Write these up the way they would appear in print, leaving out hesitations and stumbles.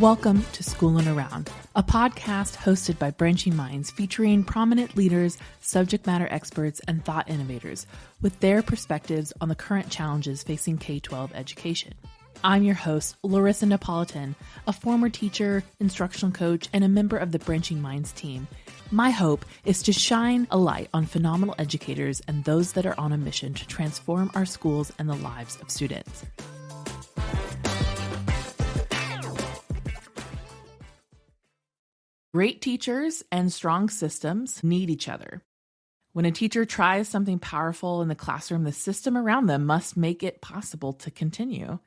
Welcome to School and Around, a podcast hosted by Branching Minds featuring prominent leaders, subject matter experts, and thought innovators with their perspectives on the current challenges facing K-12 education. I'm your host, Larissa Napolitan, a former teacher, instructional coach, and a member of the Branching Minds team. My hope is to shine a light on phenomenal educators and those that are on a mission to transform our schools and the lives of students. Great teachers and strong systems need each other. When a teacher tries something powerful in the classroom, the system around them must make it possible to continue.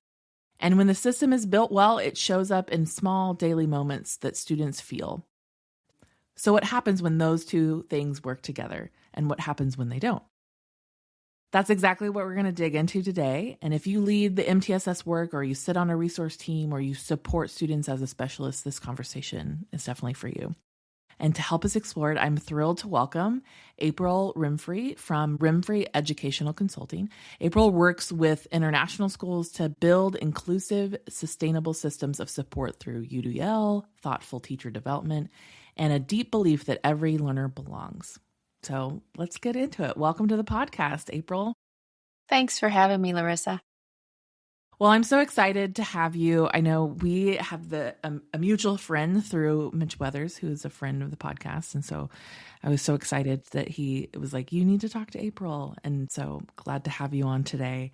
And when the system is built well, it shows up in small daily moments that students feel. So what happens when those two things work together, and what happens when they don't? That's exactly what we're going to dig into today. And if you lead the MTSS work, or you sit on a resource team, or you support students as a specialist, this conversation is definitely for you. And to help us explore it, I'm thrilled to welcome April Remfrey from Remfrey Educational Consulting. April works with international schools to build inclusive, sustainable systems of support through UDL, thoughtful teacher development, and a deep belief that every learner belongs. So let's get into it. Welcome to the podcast, April. Thanks for having me, Larissa. Well, I'm so excited to have you. I know we have a mutual friend through Mitch Weathers, who is a friend of the podcast. And so I was so excited that it was like, you need to talk to April. And so glad to have you on today.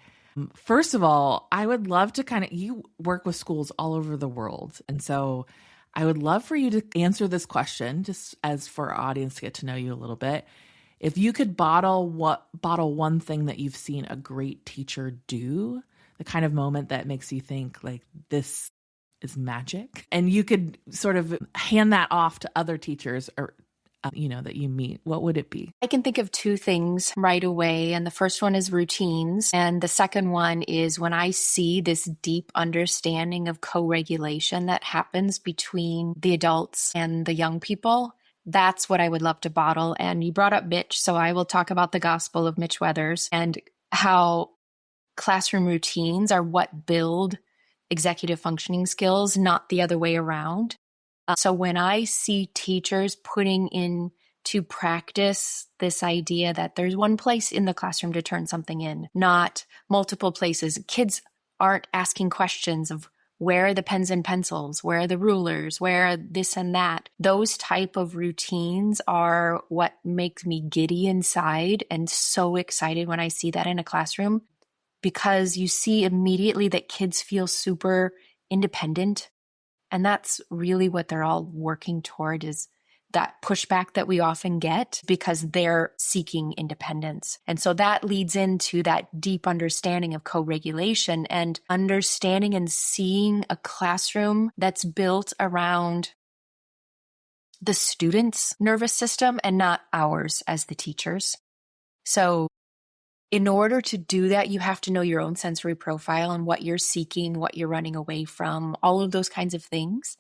First of all, I would love to you work with schools all over the world. And so I would love for you to answer this question, just as for our audience to get to know you a little bit. If you could bottle one thing that you've seen a great teacher do, the kind of moment that makes you think like this is magic, and you could sort of hand that off to other teachers or that you meet, what would it be? I can think of two things right away. And the first one is routines. And the second one is when I see this deep understanding of co-regulation that happens between the adults and the young people. That's what I would love to bottle. And you brought up Mitch, so I will talk about the gospel of Mitch Weathers and how classroom routines are what build executive functioning skills, not the other way around. So when I see teachers putting into practice this idea that there's one place in the classroom to turn something in, not multiple places. Kids aren't asking questions of where are the pens and pencils, where are the rulers, where are this and that. Those type of routines are what makes me giddy inside and so excited when I see that in a classroom, because you see immediately that kids feel super independent. And that's really what they're all working toward, is that pushback that we often get because they're seeking independence. And so that leads into that deep understanding of co-regulation and understanding and seeing a classroom that's built around the student's nervous system and not ours as the teachers. So in order to do that, you have to know your own sensory profile and what you're seeking, what you're running away from, all of those kinds of things.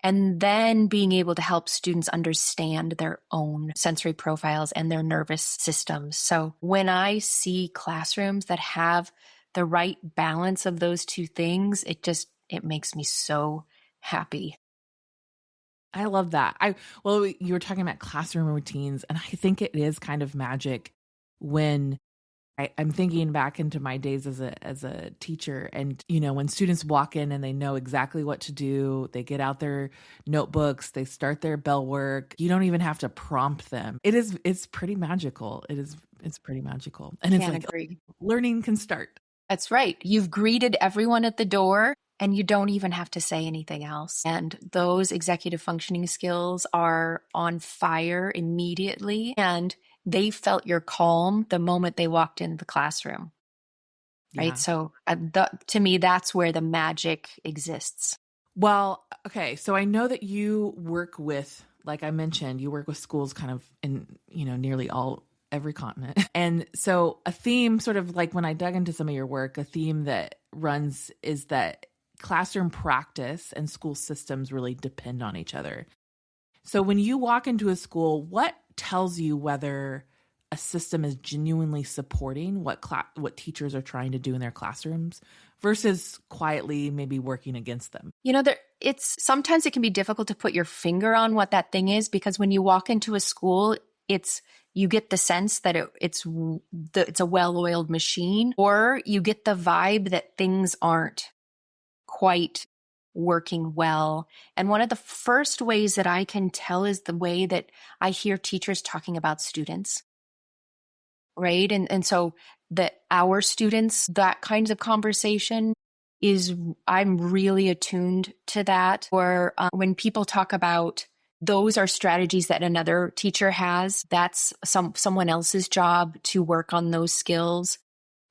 And then being able to help students understand their own sensory profiles and their nervous systems. So when I see classrooms that have the right balance of those two things, it makes me so happy. I love that. You were talking about classroom routines, and I think it is kind of magic when I'm thinking back into my days as a teacher, and when students walk in and they know exactly what to do, they get out their notebooks, they start their bell work. You don't even have to prompt them. It's pretty magical. It's pretty magical, and it's like agree. Learning can start. That's right. You've greeted everyone at the door, and you don't even have to say anything else. And those executive functioning skills are on fire immediately, and they felt your calm the moment they walked into the classroom, right? Yeah. So to me, that's where the magic exists. Well, okay. So I know that you work with, like I mentioned, you work with schools kind of in, nearly every continent. And so a theme, sort of like when I dug into some of your work, a theme that runs is that classroom practice and school systems really depend on each other. So when you walk into a school, what tells you whether a a system is genuinely supporting what teachers are trying to do in their classrooms versus quietly maybe working against them. It's sometimes it can be difficult to put your finger on what that thing is, because when you walk into a school, you get the sense that it's a well-oiled machine, or you get the vibe that things aren't quite working well. And one of the first ways that I can tell is the way that I hear teachers talking about students, right? And so that our students, that kinds of conversation I'm really attuned to that. Or when people talk about those are strategies that another teacher has, that's someone else's job to work on those skills.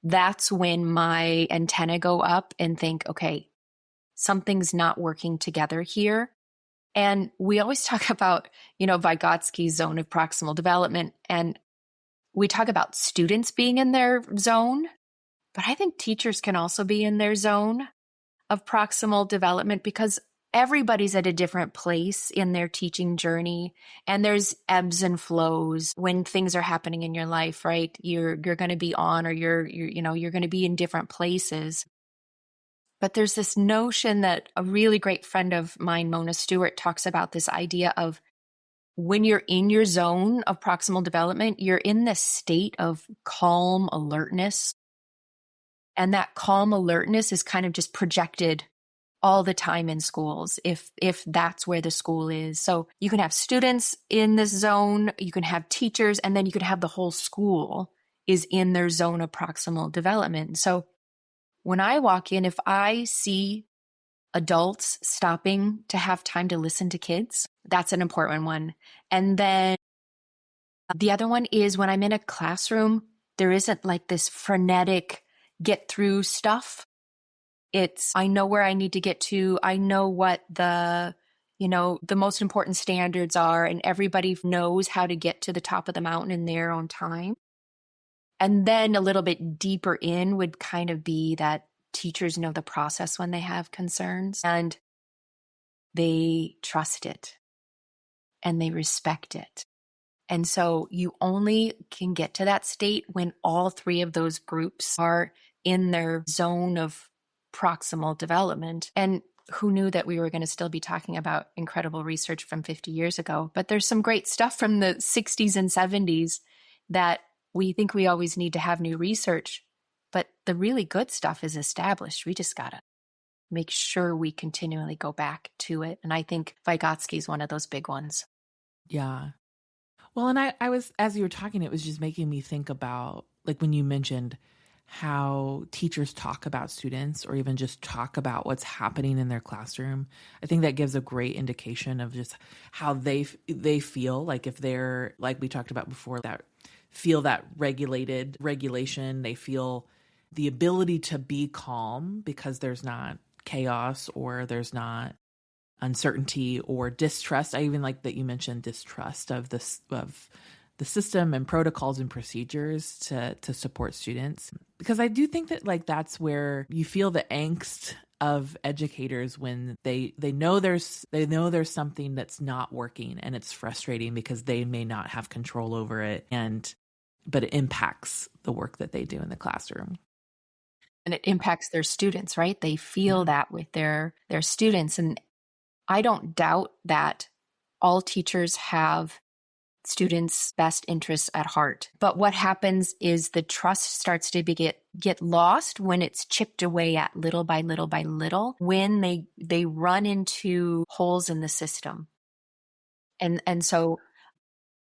That's when my antenna go up and think, okay, something's not working together here. And we always talk about, Vygotsky's zone of proximal development. And we talk about students being in their zone, but I think teachers can also be in their zone of proximal development, because everybody's at a different place in their teaching journey, and there's ebbs and flows when things are happening in your life, right? You're going to be on, or you're going to be in different places. But there's this notion that a really great friend of mine, Mona Stewart, talks about, this idea of when you're in your zone of proximal development, you're in this state of calm alertness. And that calm alertness is kind of just projected all the time in schools, if that's where the school is. So you can have students in this zone, you can have teachers, and then you can have the whole school is in their zone of proximal development. So when I walk in, if I see adults stopping to have time to listen to kids, that's an important one. And then the other one is when I'm in a classroom, there isn't like this frenetic get through stuff. I know where I need to get to. I know what the most important standards are, and everybody knows how to get to the top of the mountain in their own time. And then a little bit deeper in would kind of be that teachers know the process when they have concerns, and they trust it and they respect it. And so you only can get to that state when all three of those groups are in their zone of proximal development. And who knew that we were going to still be talking about incredible research from 50 years ago? But there's some great stuff from the 60s and 70s that we think we always need to have new research. But the really good stuff is established. We just got to make sure we continually go back to it. And I think Vygotsky is one of those big ones. Yeah. Well, and I was, as you were talking, it was just making me think about, like, when you mentioned how teachers talk about students or even just talk about what's happening in their classroom. I think that gives a great indication of just how they feel, like if they're, like we talked about before, that feel that regulation, they feel the ability to be calm because there's not chaos or there's not uncertainty or distrust. I even like that you mentioned distrust of the system and protocols and procedures to support students, because I do think that, like, that's where you feel the angst of educators when they know there's something that's not working, and it's frustrating because they may not have control over it, but it impacts the work that they do in the classroom. And it impacts their students, right? They feel that with their students. And I don't doubt that all teachers have students' best interests at heart. But what happens is the trust starts to get lost when it's chipped away at little by little by little, when they run into holes in the system. And so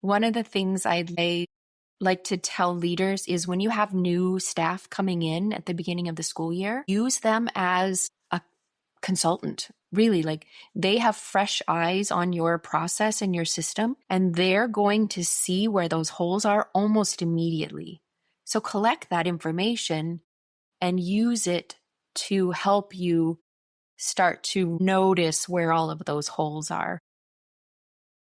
one of the things I'd like to tell leaders is, when you have new staff coming in at the beginning of the school year, use them as a consultant. Really, like, they have fresh eyes on your process and your system, and they're going to see where those holes are almost immediately. So collect that information and use it to help you start to notice where all of those holes are.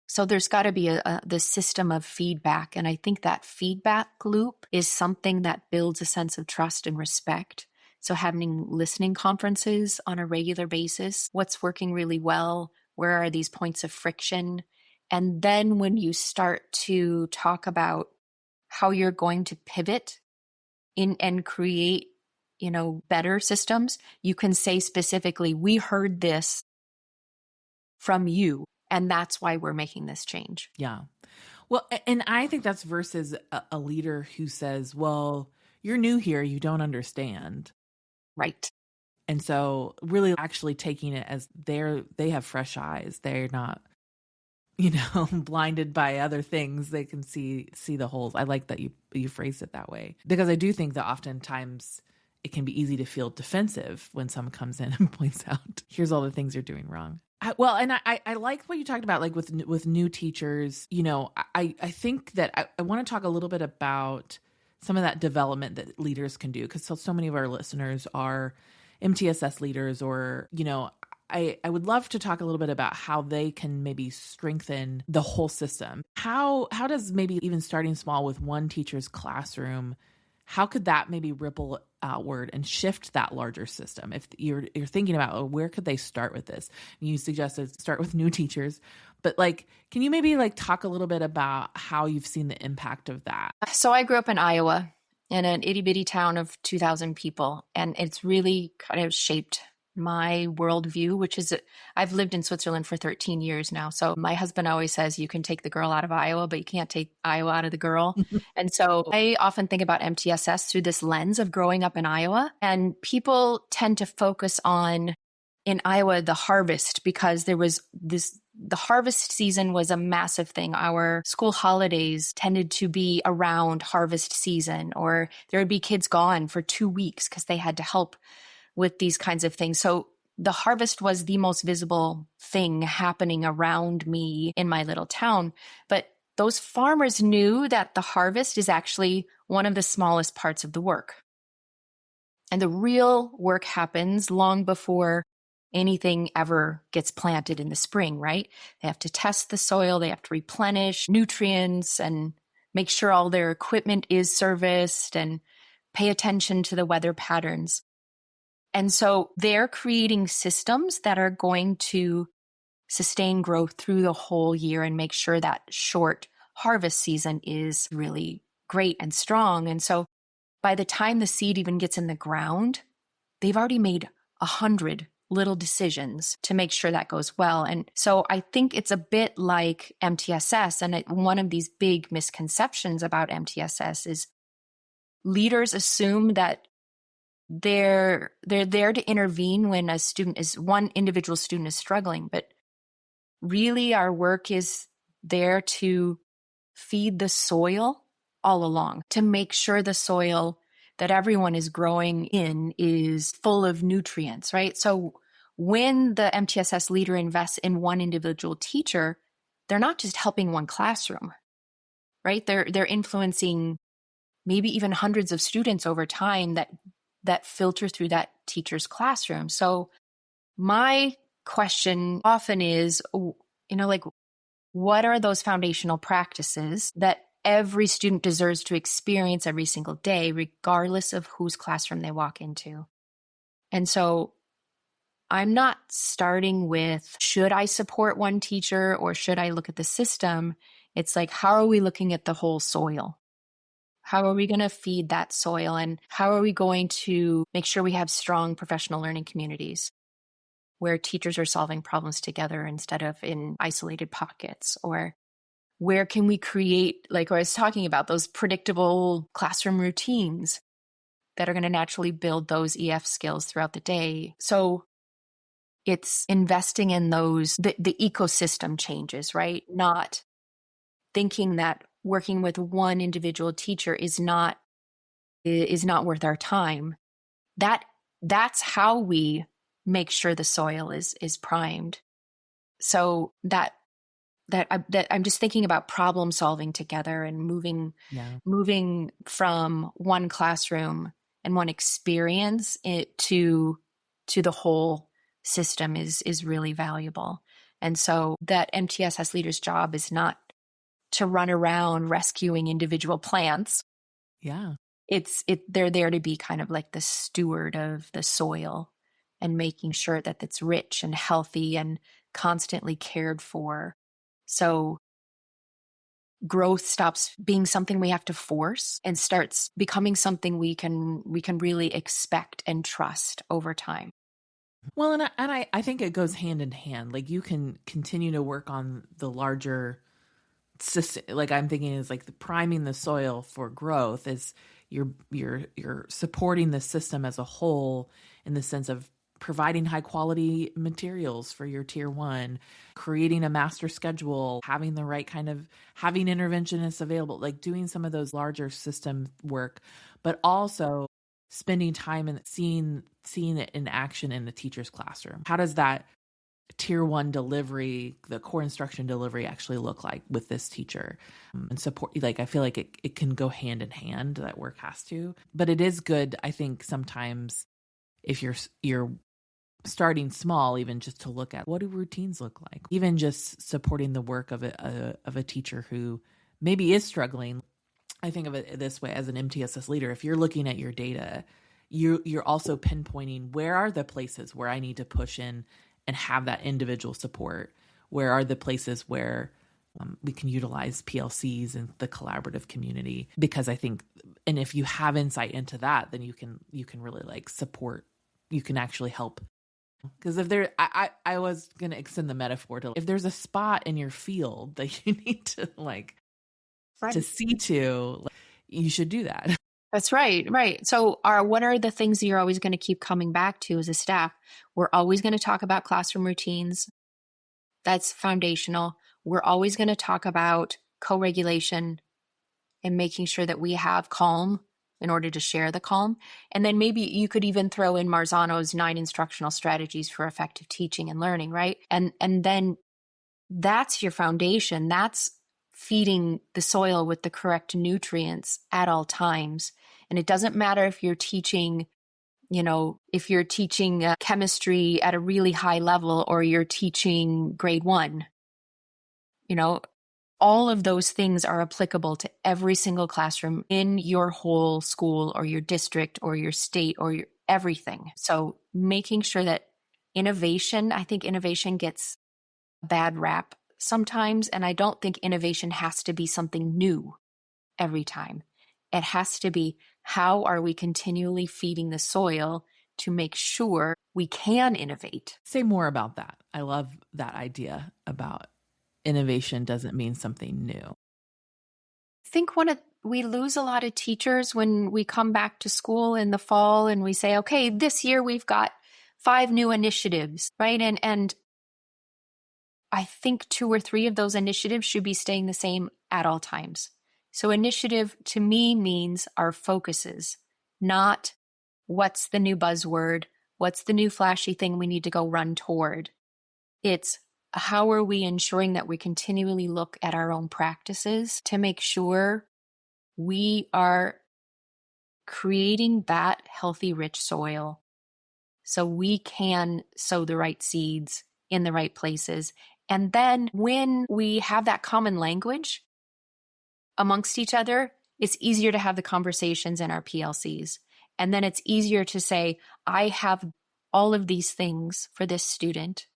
So there's got to be the system of feedback. And I think that feedback loop is something that builds a sense of trust and respect. So having listening conferences on a regular basis, what's working really well, where are these points of friction? And then when you start to talk about how you're going to pivot in and create, better systems, you can say specifically, we heard this from you, and that's why we're making this change. Yeah. Well, and I think that's versus a leader who says, well, you're new here, you don't understand. Right. And so really actually taking it as they have fresh eyes. They're not, blinded by other things. They can see the holes. I like that you phrased it that way, because I do think that oftentimes it can be easy to feel defensive when someone comes in and points out, here's all the things you're doing wrong. I like what you talked about, like with new teachers. I think that I want to talk a little bit about some of that development that leaders can do, because so many of our listeners are MTSS leaders, or, I would love to talk a little bit about how they can maybe strengthen the whole system. How does maybe even starting small with one teacher's classroom, how could that maybe ripple outward and shift that larger system? If you're thinking about, where could they start with this? You suggested start with new teachers, but can you maybe talk a little bit about how you've seen the impact of that? So I grew up in Iowa, in an itty bitty town of 2,000 people, and it's really kind of shaped my worldview, which is, I've lived in Switzerland for 13 years now. So my husband always says, you can take the girl out of Iowa, but you can't take Iowa out of the girl. And so I often think about MTSS through this lens of growing up in Iowa. And people tend to focus on, in Iowa, the harvest, because there was the harvest season was a massive thing. Our school holidays tended to be around harvest season, or there would be kids gone for 2 weeks because they had to help with these kinds of things. So the harvest was the most visible thing happening around me in my little town. But those farmers knew that the harvest is actually one of the smallest parts of the work. And the real work happens long before anything ever gets planted in the spring, right? They have to test the soil, they have to replenish nutrients and make sure all their equipment is serviced and pay attention to the weather patterns. And so they're creating systems that are going to sustain growth through the whole year and make sure that short harvest season is really great and strong. And so by the time the seed even gets in the ground, they've already made 100 little decisions to make sure that goes well. And so I think it's a bit like MTSS. And one of these big misconceptions about MTSS is leaders assume that they're there to intervene when one individual student is struggling, but really our work is there to feed the soil all along, to make sure the soil that everyone is growing in is full of nutrients, right? So when the MTSS leader invests in one individual teacher, they're not just helping one classroom, right? They're influencing maybe even hundreds of students over time that filter through that teacher's classroom. So my question often is, what are those foundational practices that every student deserves to experience every single day, regardless of whose classroom they walk into? And so I'm not starting with, should I support one teacher or should I look at the system? It's like, how are we looking at the whole soil? How are we going to feed that soil? And how are we going to make sure we have strong professional learning communities where teachers are solving problems together instead of in isolated pockets? Or where can we create, like I was talking about, those predictable classroom routines that are going to naturally build those EF skills throughout the day? So it's investing in those, the ecosystem changes, right? Not thinking that working with one individual teacher is not worth our time. That's how we make sure the soil is primed. So that I'm just thinking about problem solving together and moving from one classroom and one experience to the whole system is really valuable. And so that MTSS leader's job is not to run around rescuing individual plants. Yeah. They're there to be kind of like the steward of the soil and making sure that it's rich and healthy and constantly cared for. So growth stops being something we have to force and starts becoming something we can really expect and trust over time. Well, and I think it goes hand in hand. Like you can continue to work on the larger system. Like I'm thinking is like the priming the soil for growth is you're supporting the system as a whole in the sense of providing high quality materials for your tier one, creating a master schedule, having the right kind of having interventionists available, like doing some of those larger system work, but also spending time and seeing it in action in the teacher's classroom. How does that tier one delivery, the core instruction delivery actually look like with this teacher? And support, like I feel like it can go hand in hand, that work has to. But it is good, I think, sometimes if you're starting small, even just to look at what do routines look like, even just supporting the work of a teacher who maybe is struggling. I think of it this way as an MTSS leader. If you're looking at your data, you're also pinpointing where are the places where I need to push in and have that individual support. Where are the places where we can utilize PLCs and the collaborative community? Because I think, and if you have insight into that, then you can really like support. You can actually help. Because if there, I was going to extend the metaphor to if there's a spot in your field that you need to like to see to, like, you should do that. That's right. Right. So what are the things that you're always going to keep coming back to as a staff? We're always going to talk about classroom routines. That's foundational. We're always going to talk about co-regulation and making sure that we have calm in order to share the calm. And then maybe you could even throw in Marzano's 9 instructional strategies for effective teaching and learning, right? And then that's your foundation. That's feeding the soil with the correct nutrients at all times. And it doesn't matter if you're teaching, if you're teaching chemistry at a really high level or you're teaching grade 1, all of those things are applicable to every single classroom in your whole school or your district or your state or your everything. So making sure that I think innovation gets a bad rap sometimes. And I don't think innovation has to be something new every time. It has to be, how are we continually feeding the soil to make sure we can innovate? Say more about that. I love that idea about innovation doesn't mean something new. I think we lose a lot of teachers when we come back to school in the fall and we say, okay, this year we've got 5 new initiatives, right? And I think 2 or 3 of those initiatives should be staying the same at all times. So initiative to me means our focuses, not what's the new buzzword, what's the new flashy thing we need to go run toward. It's how are we ensuring that we continually look at our own practices to make sure we are creating that healthy, rich soil so we can sow the right seeds in the right places. And then when we have that common language amongst each other, it's easier to have the conversations in our PLCs. And then it's easier to say, I have all of these things for this student,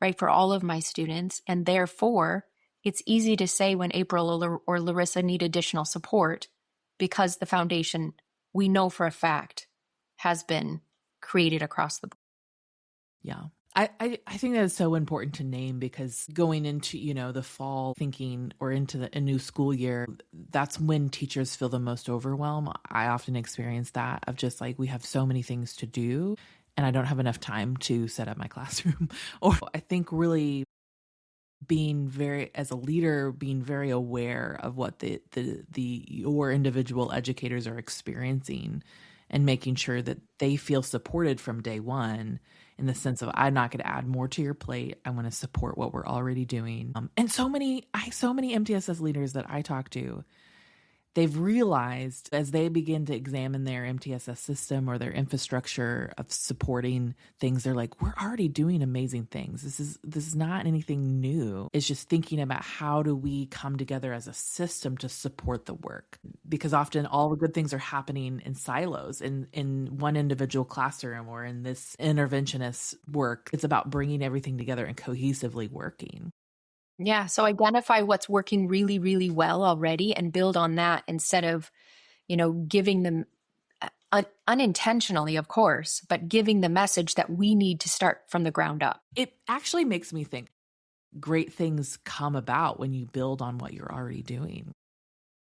right, for all of my students. And therefore, it's easy to say when April or Larissa need additional support because the foundation, we know for a fact, has been created across the board. Yeah. I think that is so important to name, because going into, the fall thinking or into a new school year, that's when teachers feel the most overwhelmed. I often experience that of just like, we have so many things to do and I don't have enough time to set up my classroom. Or I think really as a leader, being very aware of what your individual educators are experiencing and making sure that they feel supported from day one, in the sense of, I'm not going to add more to your plate. I want to support what we're already doing. And so many MTSS leaders that I talk to, they've realized as they begin to examine their MTSS system or their infrastructure of supporting things, they're like, we're already doing amazing things. This is not anything new. It's just thinking about how do we come together as a system to support the work? Because often all the good things are happening in silos, in one individual classroom or in this interventionist work. It's about bringing everything together and cohesively working. Yeah. So identify what's working really, really well already and build on that instead of, giving them unintentionally, of course, but giving the message that we need to start from the ground up. It actually makes me think great things come about when you build on what you're already doing.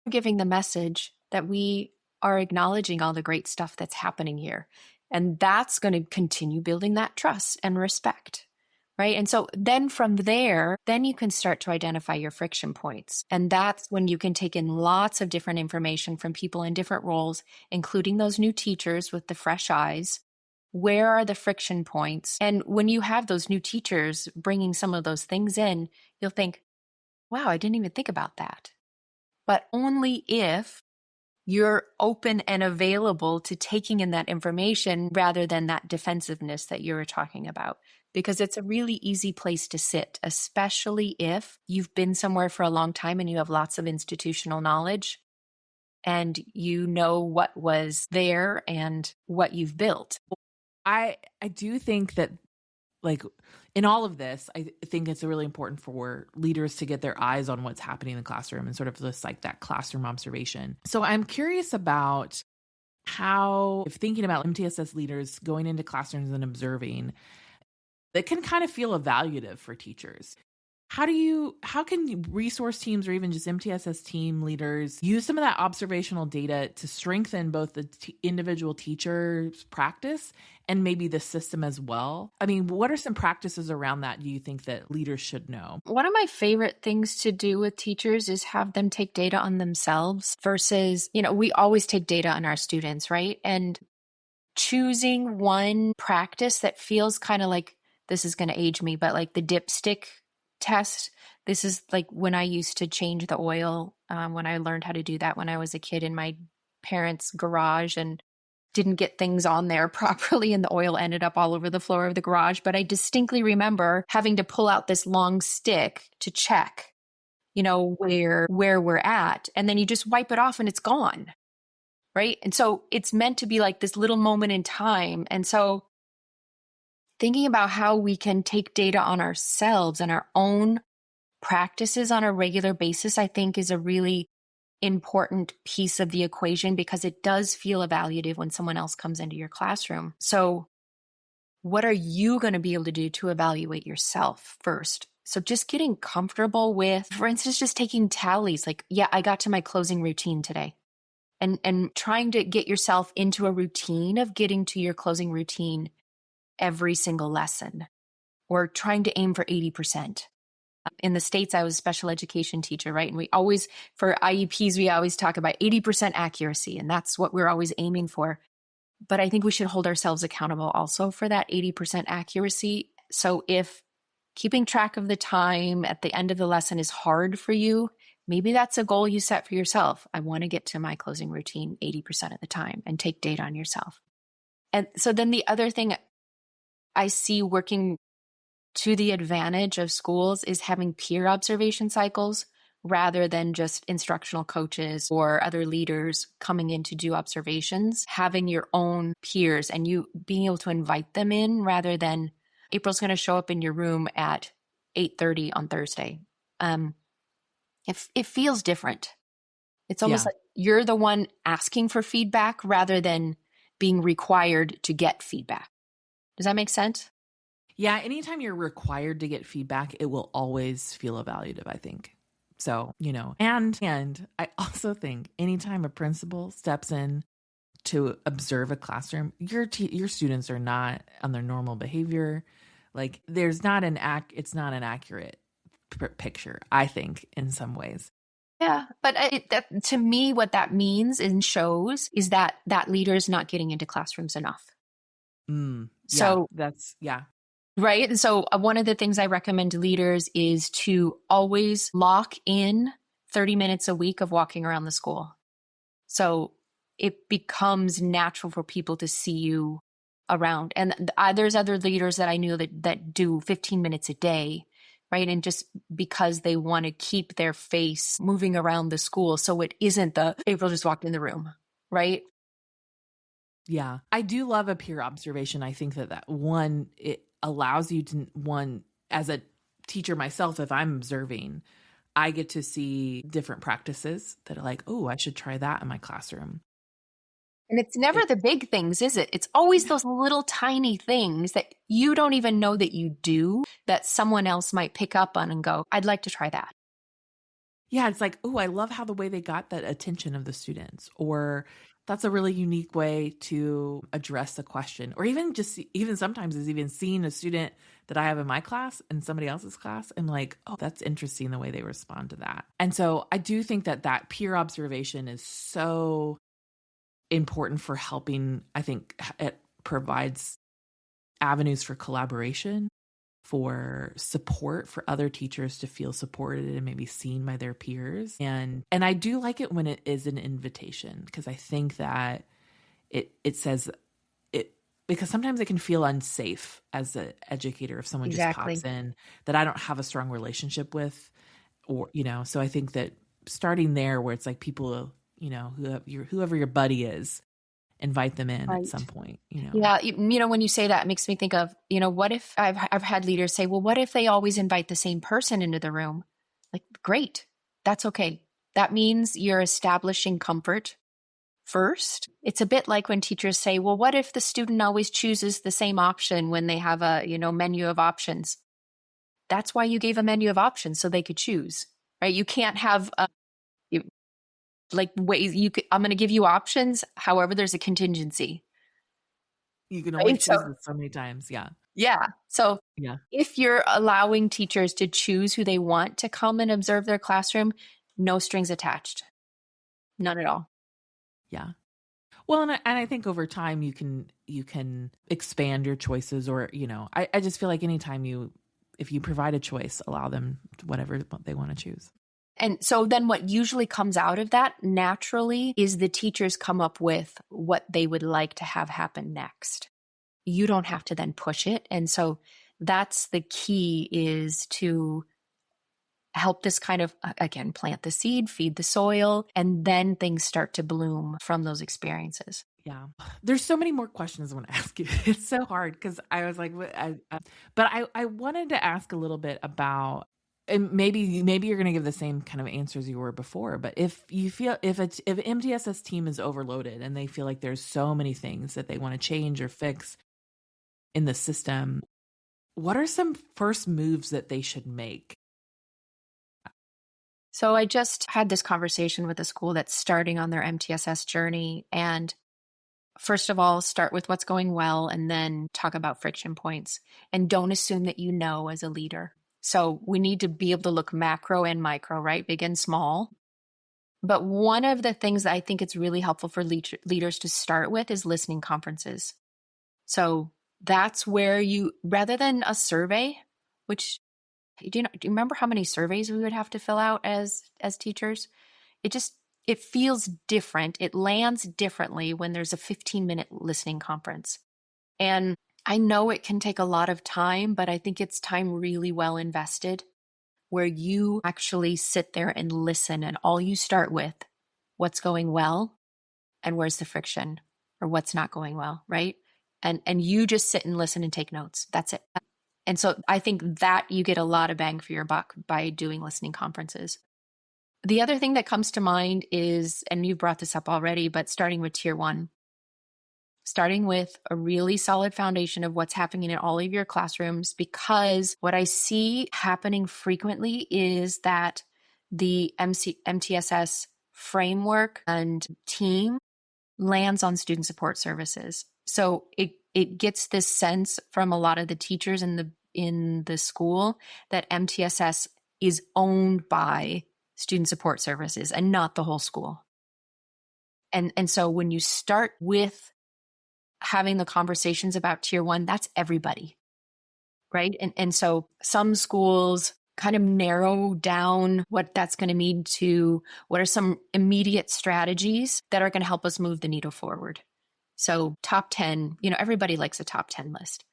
Giving the message that we are acknowledging all the great stuff that's happening here. And that's going to continue building that trust and respect. Right. And so then from there, then you can start to identify your friction points. And that's when you can take in lots of different information from people in different roles, including those new teachers with the fresh eyes. Where are the friction points? And when you have those new teachers bringing some of those things in, you'll think, wow, I didn't even think about that. But only if you're open and available to taking in that information rather than that defensiveness that you were talking about. Because it's a really easy place to sit, especially if you've been somewhere for a long time and you have lots of institutional knowledge and you know what was there and what you've built. I do think that, like, in all of this, I think it's really important for leaders to get their eyes on what's happening in the classroom and sort of just like that classroom observation. So I'm curious about how, if thinking about MTSS leaders going into classrooms and observing, that can kind of feel evaluative for teachers. How can resource teams or even just MTSS team leaders use some of that observational data to strengthen both the individual teacher's practice and maybe the system as well? I mean, what are some practices around that you think that leaders should know? One of my favorite things to do with teachers is have them take data on themselves versus, we always take data on our students, right? And choosing one practice that feels kind of like, this is going to age me, but like the dipstick test. This is like when I used to change the oil, when I learned how to do that when I was a kid in my parents' garage and didn't get things on there properly and the oil ended up all over the floor of the garage. But I distinctly remember having to pull out this long stick to check, where we're at. And then you just wipe it off and it's gone. Right. And so it's meant to be like this little moment in time. And so thinking about how we can take data on ourselves and our own practices on a regular basis, I think is a really important piece of the equation because it does feel evaluative when someone else comes into your classroom. So what are you going to be able to do to evaluate yourself first? So just getting comfortable with, for instance, just taking tallies like, yeah, I got to my closing routine today. And trying to get yourself into a routine of getting to your closing routine every single lesson, or trying to aim for 80%. In the States, I was a special education teacher, right? And we always, for IEPs, we always talk about 80% accuracy, and that's what we're always aiming for. But I think we should hold ourselves accountable also for that 80% accuracy. So if keeping track of the time at the end of the lesson is hard for you, maybe that's a goal you set for yourself. I want to get to my closing routine 80% of the time and take data on yourself. And so then the other thing I see working to the advantage of schools is having peer observation cycles rather than just instructional coaches or other leaders coming in to do observations, having your own peers and you being able to invite them in rather than April's going to show up in your room at 8:30 on Thursday. It feels different. It's almost like you're the one asking for feedback rather than being required to get feedback. Does that make sense? Yeah, anytime you're required to get feedback, it will always feel evaluative, I think. So, and I also think anytime a principal steps in to observe a classroom, your students are not on their normal behavior. Like it's not an accurate picture, I think, in some ways. Yeah, but to me, what that means and shows is that leader is not getting into classrooms enough. So that's. Right. And so one of the things I recommend to leaders is to always lock in 30 minutes a week of walking around the school. So it becomes natural for people to see you around. And there's other leaders that I knew that do 15 minutes a day, right? And just because they want to keep their face moving around the school. So it isn't April just walked in the room, right? Yeah. I do love a peer observation. I think that it allows you to, as a teacher myself, if I'm observing, I get to see different practices that are like, oh, I should try that in my classroom. And it's never the big things, is it? It's always those little tiny things that you don't even know that you do that someone else might pick up on and go, I'd like to try that. Yeah, it's like, oh, I love how the way they got that attention of the students, or that's a really unique way to address a question, or even sometimes is even seeing a student that I have in my class and somebody else's class, and like, oh, that's interesting the way they respond to that. And so I do think that peer observation is so important for helping. I think it provides avenues for collaboration, for support, for other teachers to feel supported and maybe seen by their peers. And I do like it when it is an invitation, because I think that it says it, because sometimes it can feel unsafe as an educator if someone just Exactly. pops in that I don't have a strong relationship with, or so I think that starting there, where it's like people, whoever your buddy is, invite them in at some point. Yeah, when you say that, it makes me think of, what if I've had leaders say, well, what if they always invite the same person into the room? Like, great, that's okay. That means you're establishing comfort first. It's a bit like when teachers say, well, what if the student always chooses the same option when they have a, menu of options? That's why you gave a menu of options, so they could choose, right? You can't have ways I'm going to give you options. However, there's a contingency. You can only choose this so many times. Yeah. Yeah. So Yeah. if you're allowing teachers to choose who they want to come and observe their classroom, no strings attached. None at all. Yeah. Well, and I think over time you can expand your choices, or, I just feel like anytime if you provide a choice, allow them whatever they want to choose. And so then what usually comes out of that naturally is the teachers come up with what they would like to have happen next. You don't have to then push it. And so that's the key, is to help this kind of, again, plant the seed, feed the soil, and then things start to bloom from those experiences. Yeah. There's so many more questions I want to ask you. It's so hard because I was like, but I wanted to ask a little bit about, and maybe you're going to give the same kind of answers you were before, but if you feel, if MTSS team is overloaded and they feel like there's so many things that they want to change or fix in the system, what are some first moves that they should make? So I just had this conversation with a school that's starting on their MTSS journey. And first of all, start with what's going well and then talk about friction points. And don't assume that you know as a leader. So we need to be able to look macro and micro, right? Big and small. But one of the things that I think it's really helpful for leaders to start with is listening conferences. So that's where you, rather than a survey, which, do you remember how many surveys we would have to fill out as teachers? It feels different. It lands differently when there's a 15-minute listening conference. And I know it can take a lot of time, but I think it's time really well invested, where you actually sit there and listen, and all you start with, what's going well and where's the friction, or what's not going well, right? And you just sit and listen and take notes. That's it. And so I think that you get a lot of bang for your buck by doing listening conferences. The other thing that comes to mind is, and you brought this up already, but starting with tier 1, starting with a really solid foundation of what's happening in all of your classrooms, because what I see happening frequently is that the MTSS framework and team lands on student support services. So it gets this sense from a lot of the teachers in the school that MTSS is owned by student support services and not the whole school. And so when you start with having the conversations about tier 1, that's everybody, right? And so some schools kind of narrow down what that's going to mean to what are some immediate strategies that are going to help us move the needle forward. So top 10, everybody likes a top 10 list.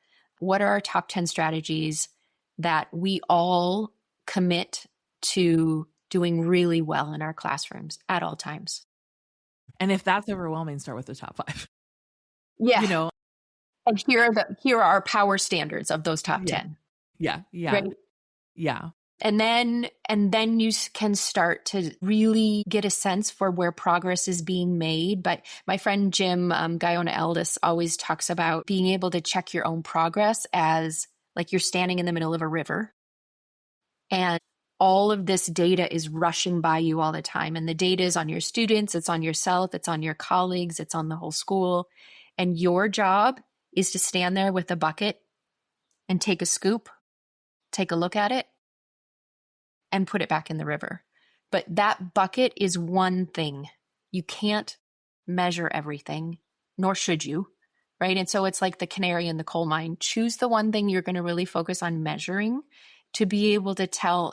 What are our top 10 strategies that we all commit to doing really well in our classrooms at all times? And if that's overwhelming, start with the top 5. Yeah. And here are our power standards of those top 10. Yeah. Right? Yeah. And then you can start to really get a sense for where progress is being made. But my friend Jim Guyona Eldis always talks about being able to check your own progress as like you're standing in the middle of a river and all of this data is rushing by you all the time. And the data is on your students, it's on yourself, it's on your colleagues, it's on the whole school. And your job is to stand there with a bucket and take a scoop, take a look at it, and put it back in the river. But that bucket is one thing. You can't measure everything, nor should you, right? And so it's like the canary in the coal mine. Choose the one thing you're going to really focus on measuring to be able to tell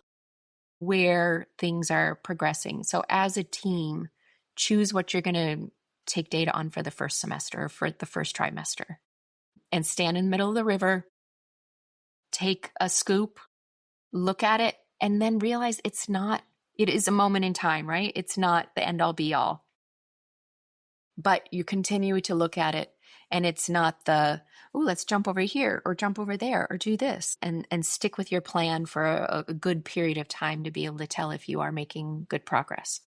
where things are progressing. So as a team, choose what you're going to take data on for the first semester or for the first trimester and stand in the middle of the river, take a scoop, look at it, and then realize it is a moment in time, right? It's not the end all be all. But you continue to look at it and it's not let's jump over here or jump over there or do this and stick with your plan for a good period of time to be able to tell if you are making good progress.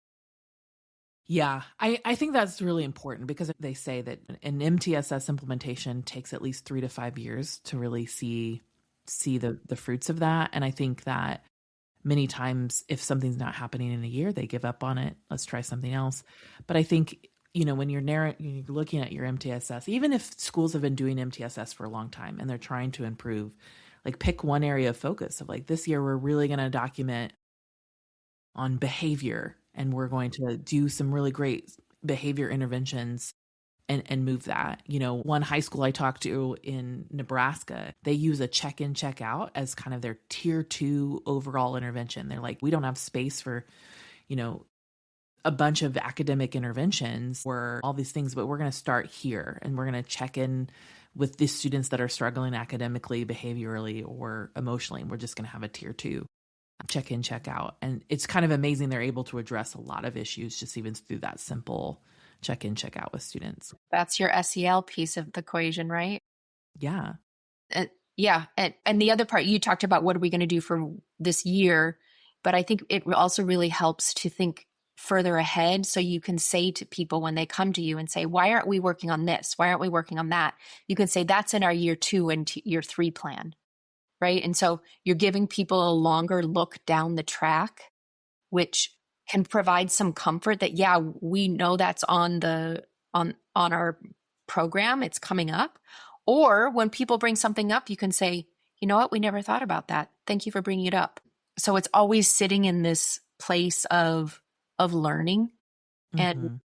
Yeah, I think that's really important because they say that an MTSS implementation takes at least 3 to 5 years to really see the fruits of that. And I think that many times if something's not happening in a year, they give up on it. Let's try something else. But I think, when you're looking at your MTSS, even if schools have been doing MTSS for a long time and they're trying to improve, like pick one area of focus of like this year, we're really going to document on behavior and we're going to do some really great behavior interventions and move that. One high school I talked to in Nebraska, they use a check-in, check-out as kind of their tier 2 overall intervention. They're like, we don't have space for, a bunch of academic interventions or all these things, but we're going to start here and we're going to check in with the students that are struggling academically, behaviorally, or emotionally. And we're just going to have a tier 2 check in, check out. And it's kind of amazing they're able to address a lot of issues just even through that simple check in, check out with students. That's your SEL piece of the equation, right? Yeah. Yeah. And the other part, you talked about what are we going to do for this year, but I think it also really helps to think further ahead so you can say to people when they come to you and say, why aren't we working on this? Why aren't we working on that? You can say that's in our year 2 and year 3 plan, right? And so you're giving people a longer look down the track, which can provide some comfort that, yeah, we know that's on our program, it's coming up. Or when people bring something up, you can say, you know what, we never thought about that. Thank you for bringing it up. So it's always sitting in this place of learning and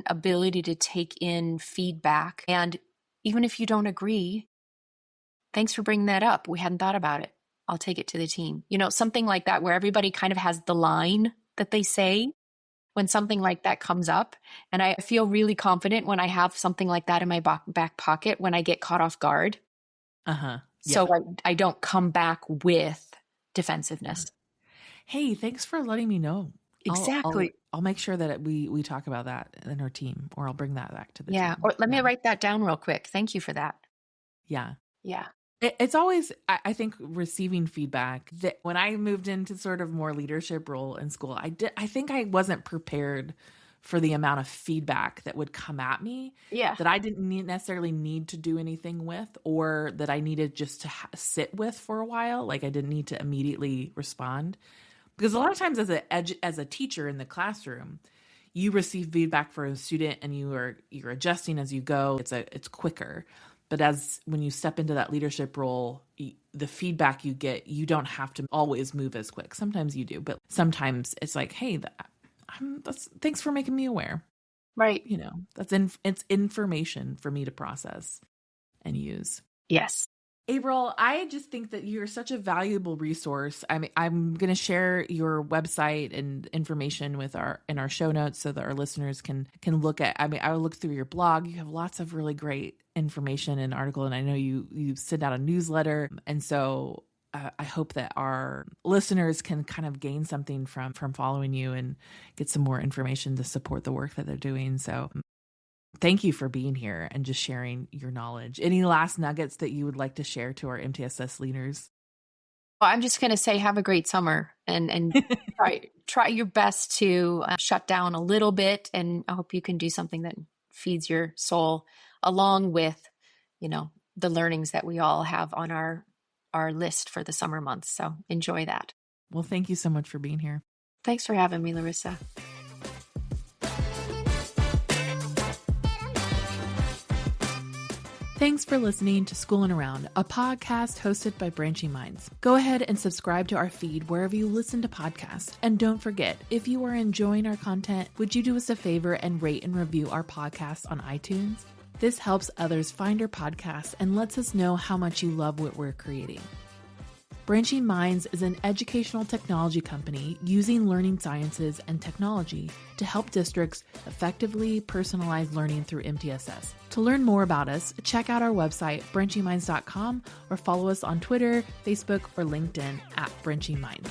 ability to take in feedback. And even if you don't agree, thanks for bringing that up. We hadn't thought about it. I'll take it to the team. Something like that where everybody kind of has the line that they say when something like that comes up. And I feel really confident when I have something like that in my back pocket when I get caught off guard. Yeah. So I don't come back with defensiveness. Hey, thanks for letting me know. Exactly. I'll make sure that we talk about that in our team, or I'll bring that back to the team. Or let me write that down real quick. Thank you for that. Yeah. Yeah. It's always, I think, receiving feedback. That when I moved into sort of more leadership role in school, I think I wasn't prepared for the amount of feedback that would come at me. Yeah. That I didn't necessarily need to do anything with, or that I needed just to sit with for a while. Like I didn't need to immediately respond. Because a lot of times as a teacher in the classroom, you receive feedback for a student and you're adjusting as you go. It's quicker. But when you step into that leadership role, the feedback you get, you don't have to always move as quick. Sometimes you do, but sometimes it's like, hey, thanks for making me aware. Right. It's information for me to process and use. Yes. April, I just think that you're such a valuable resource. I mean, I'm going to share your website and information in our show notes so that our listeners can look at. I mean, I will look through your blog. You have lots of really great information and article, and I know you send out a newsletter, and so I hope that our listeners can kind of gain something from following you and get some more information to support the work that they're doing. So thank you for being here and just sharing your knowledge. Any last nuggets that you would like to share to our MTSS leaders? Well, I'm just going to say have a great summer and try your best to shut down a little bit. And I hope you can do something that feeds your soul along with, the learnings that we all have on our list for the summer months. So enjoy that. Well, thank you so much for being here. Thanks for having me, Larissa. Thanks for listening to Schoolin' Around, a podcast hosted by Branching Minds. Go ahead and subscribe to our feed wherever you listen to podcasts. And don't forget, if you are enjoying our content, would you do us a favor and rate and review our podcast on iTunes? This helps others find our podcast and lets us know how much you love what we're creating. Branching Minds is an educational technology company using learning sciences and technology to help districts effectively personalize learning through MTSS. To learn more about us, check out our website, branchingminds.com, or follow us on Twitter, Facebook, or LinkedIn at Branching Minds.